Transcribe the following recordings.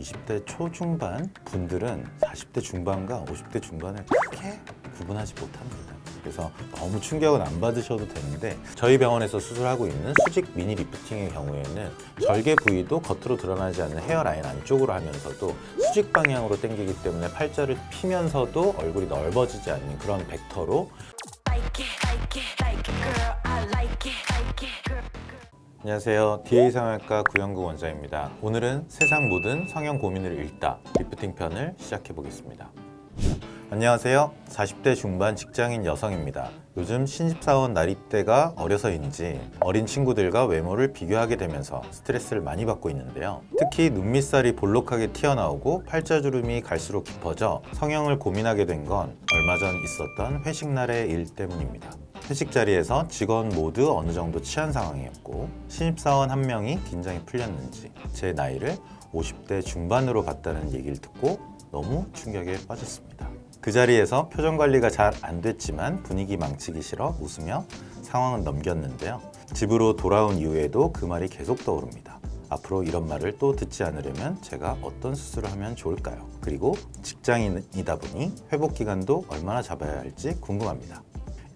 20대 초중반 분들은 40대 중반과 50대 중반을 크게 구분하지 못합니다. 그래서 너무 충격은 안 받으셔도 되는데, 저희 병원에서 수술하고 있는 수직 미니 리프팅의 경우에는 절개 부위도 겉으로 드러나지 않는 헤어라인 안쪽으로 하면서도 수직 방향으로 당기기 때문에 팔자를 피면서도 얼굴이 넓어지지 않는 그런 벡터로. 안녕하세요. DA 성형외과 구영구 원장입니다. 오늘은 세상 모든 성형 고민을 읽다 리프팅 편을 시작해 보겠습니다. 안녕하세요. 40대 중반 직장인 여성입니다. 요즘 신입사원 나이대가 어려서인지 어린 친구들과 외모를 비교하게 되면서 스트레스를 많이 받고 있는데요. 특히 눈 밑살이 볼록하게 튀어나오고 팔자주름이 갈수록 깊어져 성형을 고민하게 된 건 얼마 전 있었던 회식 날의 일 때문입니다. 회식 자리에서 직원 모두 어느 정도 취한 상황이었고, 신입사원 한 명이 긴장이 풀렸는지 제 나이를 50대 중반으로 봤다는 얘기를 듣고 너무 충격에 빠졌습니다. 그 자리에서 표정 관리가 잘 안 됐지만 분위기 망치기 싫어 웃으며 상황은 넘겼는데요. 집으로 돌아온 이후에도 그 말이 계속 떠오릅니다. 앞으로 이런 말을 또 듣지 않으려면 제가 어떤 수술을 하면 좋을까요? 그리고 직장인이다 보니 회복 기간도 얼마나 잡아야 할지 궁금합니다.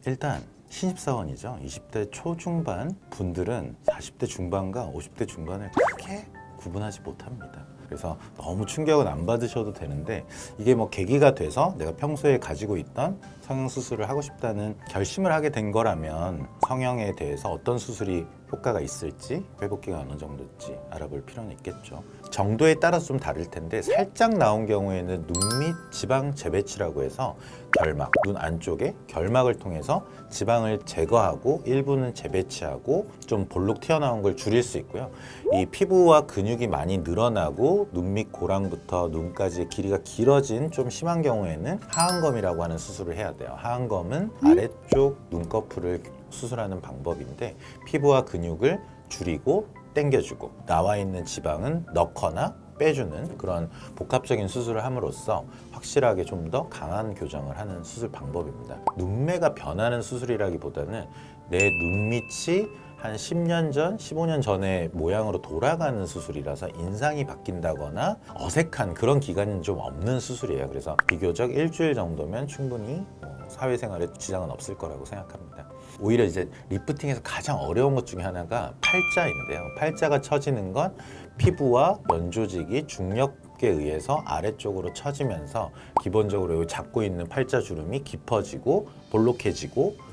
일단 신입사원이죠. 20대 초중반 분들은 40대 중반과 50대 중반을 크게 구분하지 못합니다. 그래서 너무 충격은 안 받으셔도 되는데, 이게 뭐 계기가 돼서 내가 평소에 가지고 있던 성형수술을 하고 싶다는 결심을 하게 된 거라면 성형에 대해서 어떤 수술이 효과가 있을지, 회복기가 어느 정도일지 알아볼 필요는 있겠죠. 정도에 따라서 좀 다를 텐데, 살짝 나온 경우에는 눈 밑 지방 재배치라고 해서 결막, 눈 안쪽에 결막을 통해서 지방을 제거하고 일부는 재배치하고 좀 볼록 튀어나온 걸 줄일 수 있고요. 이 피부와 근육이 많이 늘어나고 눈 밑 고랑부터 눈까지 길이가 길어진 좀 심한 경우에는 하안검이라고 하는 수술을 해야 돼요. 하안검은 아래쪽 눈꺼풀을 수술하는 방법인데, 피부와 근육을 줄이고 당겨주고 나와 있는 지방은 넣거나 빼주는 그런 복합적인 수술을 함으로써 확실하게 좀 더 강한 교정을 하는 수술 방법입니다. 눈매가 변하는 수술이라기보다는 내 눈밑이 한 10년 전, 15년 전의 모양으로 돌아가는 수술이라서 인상이 바뀐다거나 어색한 그런 기간은 좀 없는 수술이에요. 그래서 비교적 일주일 정도면 충분히 사회생활에 지장은 없을 거라고 생각합니다. 오히려 이제 리프팅에서 가장 어려운 것 중에 하나가 팔자인데요. 팔자가 처지는 건 피부와 면조직이 중력에 의해서 아래쪽으로 처지면서 기본적으로 잡고 있는 팔자주름이 깊어지고 볼록해지고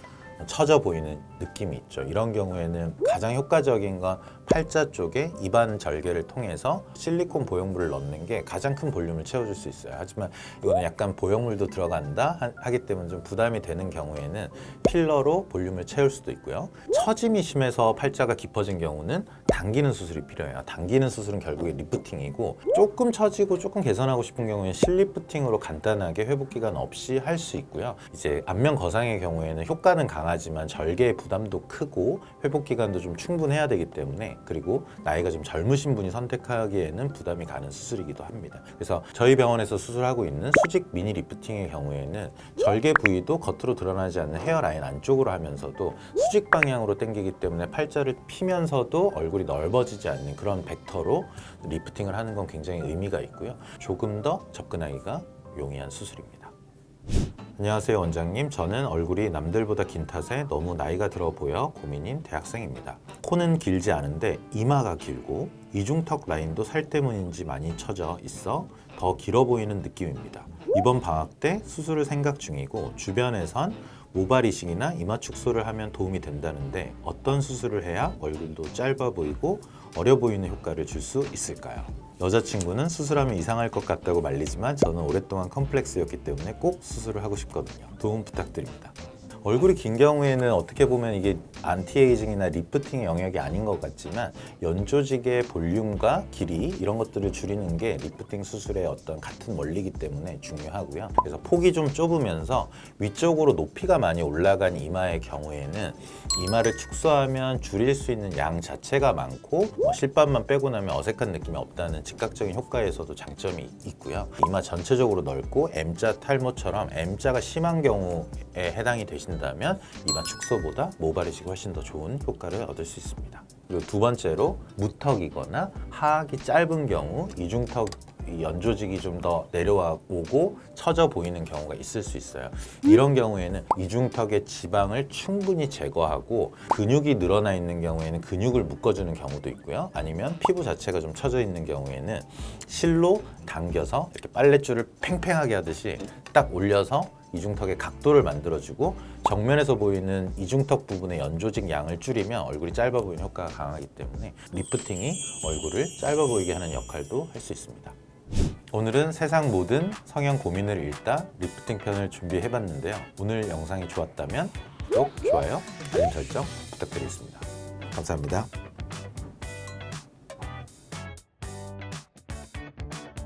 처져 보이는 느낌이 있죠. 이런 경우에는 가장 효과적인 건 팔자 쪽에 입안 절개를 통해서 실리콘 보형물을 넣는 게 가장 큰 볼륨을 채워줄 수 있어요. 하지만 이거는 약간 보형물도 들어간다 하기 때문에 좀 부담이 되는 경우에는 필러로 볼륨을 채울 수도 있고요. 처짐이 심해서 팔자가 깊어진 경우는 당기는 수술이 필요해요. 당기는 수술은 결국에 리프팅이고, 조금 처지고 조금 개선하고 싶은 경우에는 실리프팅으로 간단하게 회복 기간 없이 할 수 있고요. 이제 안면 거상의 경우에는 효과는 강하지만 절개의 부담도 크고 회복 기간도 좀 충분해야 되기 때문에, 그리고 나이가 좀 젊으신 분이 선택하기에는 부담이 가는 수술이기도 합니다. 그래서 저희 병원에서 수술하고 있는 수직 미니 리프팅의 경우에는 절개 부위도 겉으로 드러나지 않는 헤어라인 안쪽으로 하면서도 수직 방향으로 당기기 때문에 팔자를 피면서도 얼굴이 넓어지지 않는 그런 벡터로 리프팅을 하는 건 굉장히 의미가 있고요. 조금 더 접근하기가 용이한 수술입니다. 안녕하세요 원장님. 저는 얼굴이 남들보다 긴 탓에 너무 나이가 들어 보여 고민인 대학생입니다. 코는 길지 않은데 이마가 길고 이중턱 라인도 살 때문인지 많이 처져 있어 더 길어 보이는 느낌입니다. 이번 방학 때 수술을 생각 중이고, 주변에선 모발 이식이나 이마 축소를 하면 도움이 된다는데 어떤 수술을 해야 얼굴도 짧아 보이고 어려 보이는 효과를 줄 수 있을까요? 여자친구는 수술하면 이상할 것 같다고 말리지만 저는 오랫동안 컴플렉스였기 때문에 꼭 수술을 하고 싶거든요. 도움 부탁드립니다. 얼굴이 긴 경우에는 어떻게 보면 이게 안티에이징이나 리프팅의 영역이 아닌 것 같지만, 연조직의 볼륨과 길이 이런 것들을 줄이는 게 리프팅 수술의 어떤 같은 원리이기 때문에 중요하고요. 그래서 폭이 좀 좁으면서 위쪽으로 높이가 많이 올라간 이마의 경우에는 이마를 축소하면 줄일 수 있는 양 자체가 많고, 실밥만 빼고 나면 어색한 느낌이 없다는 즉각적인 효과에서도 장점이 있고요. 이마 전체적으로 넓고 M자 탈모처럼 M자가 심한 경우에 해당이 되신다면 이마 축소보다 모발 이식이 훨씬 더 좋은 효과를 얻을 수 있습니다. 그리고 두 번째로 무턱이거나 하악이 짧은 경우, 이중턱 이 연조직이 좀 더 내려와 오고 처져 보이는 경우가 있을 수 있어요. 이런 경우에는 이중턱의 지방을 충분히 제거하고 근육이 늘어나 있는 경우에는 근육을 묶어주는 경우도 있고요. 아니면 피부 자체가 좀 처져 있는 경우에는 실로 당겨서 이렇게 빨랫줄을 팽팽하게 하듯이 딱 올려서 이중턱의 각도를 만들어주고 정면에서 보이는 이중턱 부분의 연조직 양을 줄이면 얼굴이 짧아 보이는 효과가 강하기 때문에 리프팅이 얼굴을 짧아 보이게 하는 역할도 할 수 있습니다. 오늘은 세상 모든 성형 고민을 읽다 리프팅 편을 준비해봤는데요. 오늘 영상이 좋았다면 구독, 좋아요, 알림 설정 부탁드리겠습니다. 감사합니다.